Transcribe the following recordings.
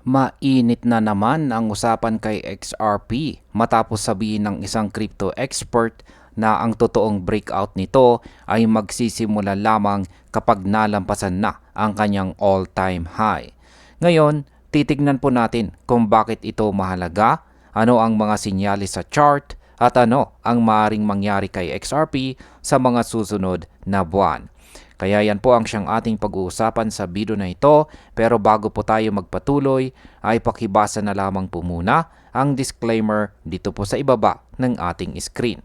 Mainit na naman ang usapan kay XRP matapos sabihin ng isang crypto expert na ang totoong breakout nito ay magsisimula lamang kapag nalampasan na ang kanyang all-time high. Ngayon, titignan po natin kung bakit ito mahalaga, ano ang mga sinyalis sa chart, at ano ang maaring mangyari kay XRP sa mga susunod na buwan. Kaya yan po ang siyang ating pag-uusapan sa video na ito, pero bago po tayo magpatuloy ay pakibasa na lamang po muna ang disclaimer dito po sa ibaba ng ating screen.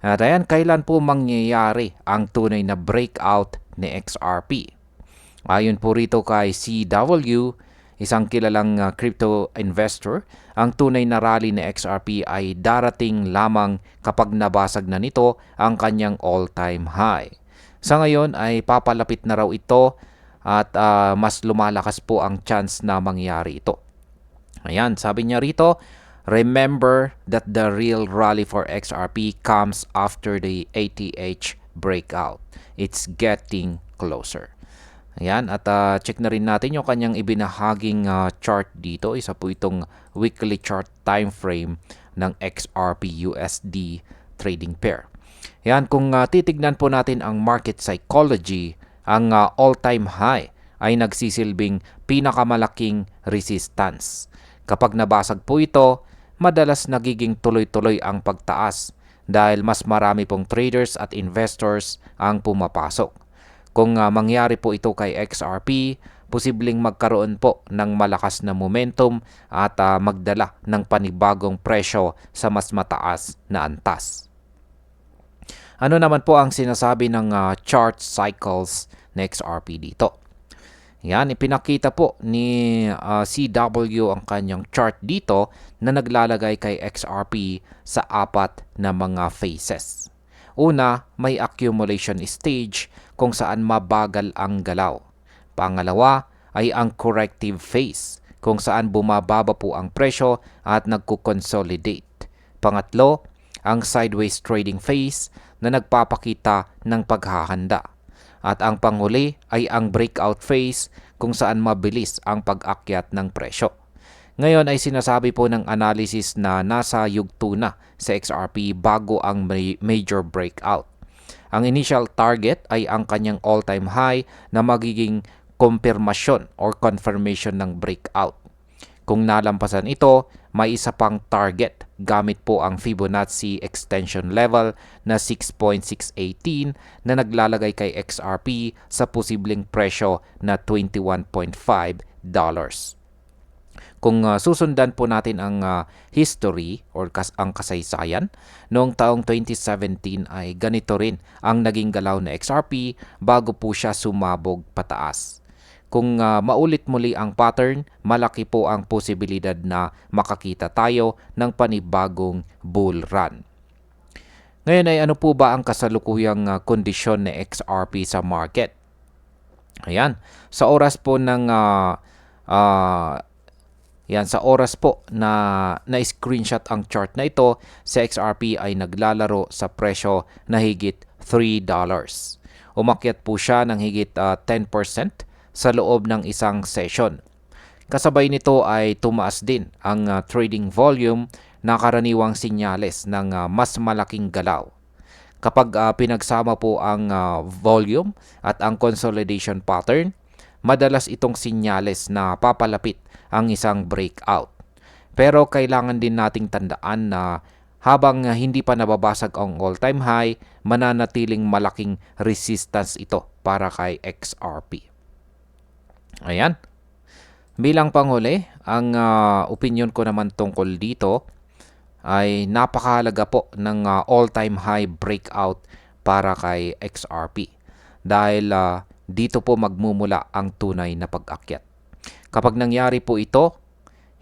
At ayan, kailan po mangyayari ang tunay na breakout ni XRP? Ayon po rito kay CW, isang kilalang crypto investor, ang tunay na rally ni XRP ay darating lamang kapag nabasag na nito ang kanyang all-time high. Sa ngayon ay papalapit na raw ito at mas lumalakas po ang chance na mangyari ito. Ayan, sabi niya rito, remember that the real rally for XRP comes after the ATH breakout. It's getting closer. Ayan, at check na rin natin yung kanyang ibinahaging chart dito. Isa po itong weekly chart time frame ng XRP USD trading pair. Yan, kung titignan po natin ang market psychology, ang all-time high ay nagsisilbing pinakamalaking resistance. Kapag nabasag po ito, madalas nagiging tuloy-tuloy ang pagtaas dahil mas marami pong traders at investors ang pumapasok. Kung mangyari po ito kay XRP, posibleng magkaroon po ng malakas na momentum at magdala ng panibagong presyo sa mas mataas na antas. Ano naman po ang sinasabi ng chart cycles ng XRP dito? Yan, ipinakita po ni CW ang kanyang chart dito na naglalagay kay XRP sa apat na mga phases. Una, may accumulation stage kung saan mabagal ang galaw. Pangalawa ay ang corrective phase kung saan bumababa po ang presyo at nagko-consolidate. Pangatlo, ang sideways trading phase na nagpapakita ng paghahanda. At ang panghuli ay ang breakout phase kung saan mabilis ang pag-akyat ng presyo. Ngayon ay sinasabi po ng analysis na nasa yugto na sa XRP bago ang major breakout. Ang initial target ay ang kanyang all-time high na magiging confirmation or confirmation ng breakout. Kung nalampasan ito, may isa pang target gamit po ang Fibonacci extension level na 6.618 na naglalagay kay XRP sa posibleng presyo na $21.5. Kung susundan po natin ang history or ang kasaysayan, noong taong 2017 ay ganito rin ang naging galaw na XRP bago po siya sumabog pataas. Kung maulit muli ang pattern, malaki po ang posibilidad na makakita tayo ng panibagong bull run. Ngayon ay ano po ba ang kasalukuyang kondisyon ng XRP sa market? Ayan, sa oras po ng sa oras po na screenshot ang chart na ito, sa XRP ay naglalaro sa presyo na higit $3. Umakyat po siya ng higit 10% sa loob ng isang session. Kasabay nito ay tumaas din ang trading volume na karaniwang sinyales ng mas malaking galaw. Kapag pinagsama po ang volume at ang consolidation pattern, madalas itong sinyales na papalapit ang isang breakout. Pero kailangan din nating tandaan na habang hindi pa nababasag ang all-time high, mananatiling malaking resistance ito para kay XRP. Ayan. Bilang panghuli, ang opinion ko naman tungkol dito ay napakahalaga po ng all-time high breakout para kay XRP. Dahil dito po magmumula ang tunay na pag-akyat. Kapag nangyari po ito,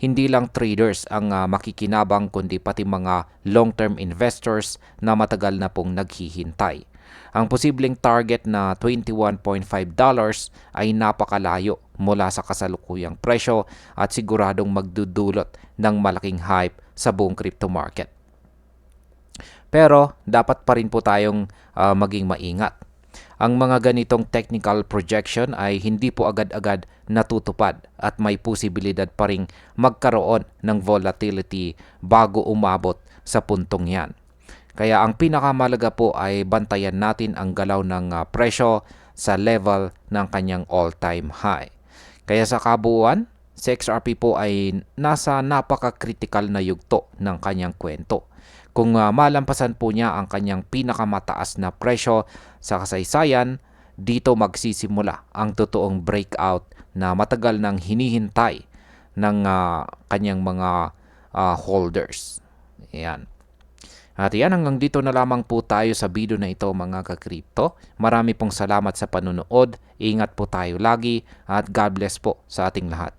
hindi lang traders ang makikinabang kundi pati mga long-term investors na matagal na pong naghihintay. Ang posibleng target na $21.5 ay napakalayo mula sa kasalukuyang presyo at siguradong magdudulot ng malaking hype sa buong crypto market. Pero dapat pa rin po tayong maging maingat. Ang mga ganitong technical projection ay hindi po agad-agad natutupad at may posibilidad pa ring magkaroon ng volatility bago umabot sa puntong yan. Kaya ang pinakamalaga po ay bantayan natin ang galaw ng presyo sa level ng kanyang all-time high. Kaya sa kabuuan, si XRP po ay nasa napaka-critical na yugto ng kanyang kwento. Kung malampasan po niya ang kanyang pinakamataas na presyo sa kasaysayan, dito magsisimula ang totoong breakout na matagal nang hinihintay ng kanyang mga holders. Ayan. At yan, hanggang dito na lamang po tayo sa video na ito mga ka-crypto. Marami pong salamat sa panunood. Ingat po tayo lagi at God bless po sa ating lahat.